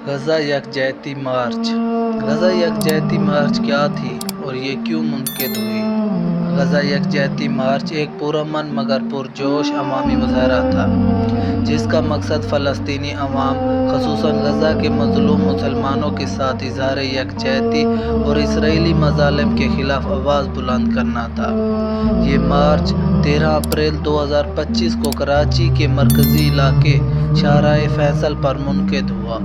غزہ یکجہتی مارچ۔ غزہ یکجہتی مارچ کیا تھی اور یہ کیوں منعقد ہوئی؟ غزہ یکجہتی مارچ ایک پرامن مگر پرجوش عوامی مظاہرہ تھا جس کا مقصد فلسطینی عوام خصوصاً غزہ کے مظلوم مسلمانوں کے ساتھ اظہار یکجہتی اور اسرائیلی مظالم کے خلاف آواز بلند کرنا تھا۔ یہ مارچ 13 اپریل 2025 کو کراچی کے مرکزی علاقے شاہراہ فیصل پر منعقد ہوا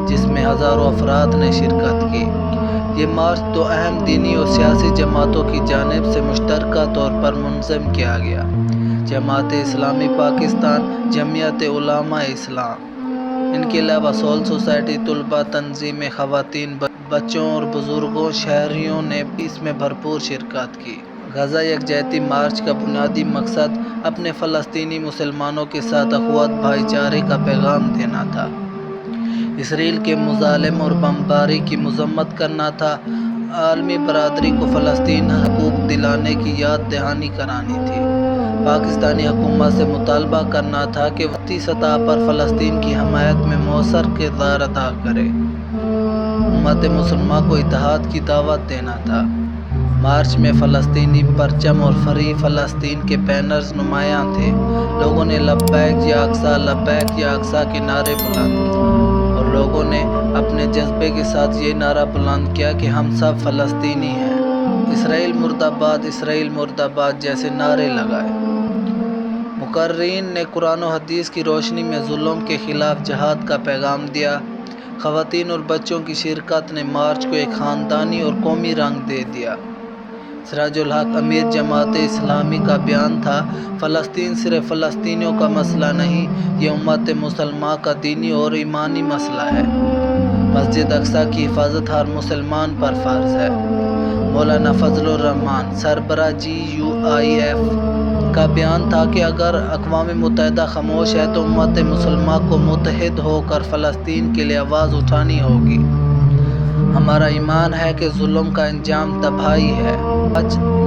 جس میں ہزاروں افراد نے شرکت کی۔ یہ مارچ دو اہم دینی اور سیاسی جماعتوں کی جانب سے مشترکہ طور پر منظم کیا گیا: جماعت اسلامی پاکستان، جمعیت علماء اسلام۔ ان کے علاوہ سول سوسائٹی، طلباء تنظیمیں، خواتین، بچوں اور بزرگوں، شہریوں نے بھی اس میں بھرپور شرکت کی۔ غزہ یکجہتی مارچ کا بنیادی مقصد اپنے فلسطینی مسلمانوں کے ساتھ اخوت بھائی چارے کا پیغام دینا تھا، اسرائیل کے مظالم اور بمباری کی مذمت کرنا تھا، عالمی برادری کو فلسطینی حقوق دلانے کی یاد دہانی کرانی تھی، پاکستانی حکومت سے مطالبہ کرنا تھا کہ وہ وسطی سطح پر فلسطین کی حمایت میں مؤثر کردار ادا کرے، امت مسلمہ کو اتحاد کی دعوت دینا تھا۔ مارچ میں فلسطینی پرچم اور فری فلسطین کے بینرز نمایاں تھے۔ لوگوں نے لبیک یا اقصی، لبیک یا اقصی کے نعرے بلند کیے اور لوگوں نے اپنے جذبے کے ساتھ یہ نعرہ بلند کیا کہ ہم سب فلسطینی ہیں، اسرائیل مرد آباد، اسرائیل مرد آباد جیسے نعرے لگائے۔ مقررین نے قرآن و حدیث کی روشنی میں ظلم کے خلاف جہاد کا پیغام دیا۔ خواتین اور بچوں کی شرکت نے مارچ کو ایک خاندانی اور قومی رنگ دے دیا۔ سراج الحق امیر جماعت اسلامی کا بیان تھا: فلسطین صرف فلسطینیوں کا مسئلہ نہیں، یہ امت مسلمہ کا دینی اور ایمانی مسئلہ ہے۔ مسجد اقصی کی حفاظت ہر مسلمان پر فرض ہے۔ مولانا فضل الرحمان، سربراہ GUIF کا بیان تھا کہ اگر اقوام متحدہ خاموش ہے تو امت مسلمہ کو متحد ہو کر فلسطین کے لیے آواز اٹھانی ہوگی۔ ہمارا ایمان ہے کہ ظلم کا انجام تباہی ہے۔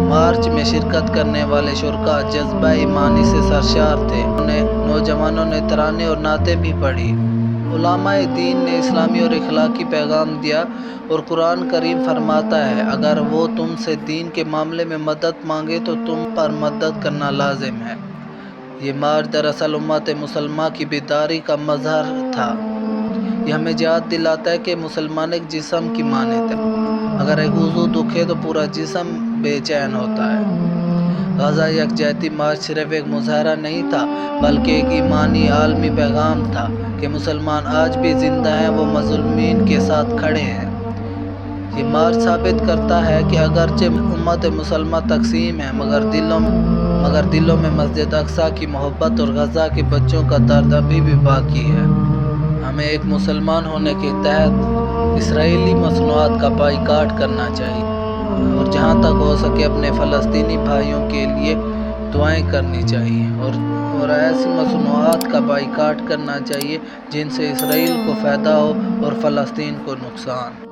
مارچ میں شرکت کرنے والے شرکاء جذبہ ایمانی سے سرشار تھے۔ نوجوانوں نے ترانے اور نعتیں بھی پڑھی۔ علماء دین نے اسلامی اور اخلاقی پیغام دیا اور قرآن کریم فرماتا ہے: اگر وہ تم سے دین کے معاملے میں مدد مانگے تو تم پر مدد کرنا لازم ہے۔ یہ مارچ دراصل امت مسلمہ کی بیداری کا مظہر تھا۔ یہ ہمیں یاد دلاتا ہے کہ مسلمان ایک جسم کی مانند ہے، اگر ایک عضو دکھے تو پورا جسم بے چین ہوتا ہے۔ غزہ یکجہتی مارچ صرف ایک مظاہرہ نہیں تھا بلکہ ایک ایمانی عالمی پیغام تھا کہ مسلمان آج بھی زندہ ہیں، وہ مظلومین کے ساتھ کھڑے ہیں۔ یہ مارچ ثابت کرتا ہے کہ اگرچہ امت مسلمہ تقسیم ہے مگر دلوں میں مسجد اقصی کی محبت اور غزہ کے بچوں کا درد ابھی بھی باقی ہے۔ ہمیں ایک مسلمان ہونے کے تحت اسرائیلی مصنوعات کا بائیکاٹ کرنا چاہیے اور جہاں تک ہو سکے اپنے فلسطینی بھائیوں کے لیے دعائیں کرنی چاہیے اور ایسی مصنوعات کا بائیکاٹ کرنا چاہیے جن سے اسرائیل کو فائدہ ہو اور فلسطین کو نقصان۔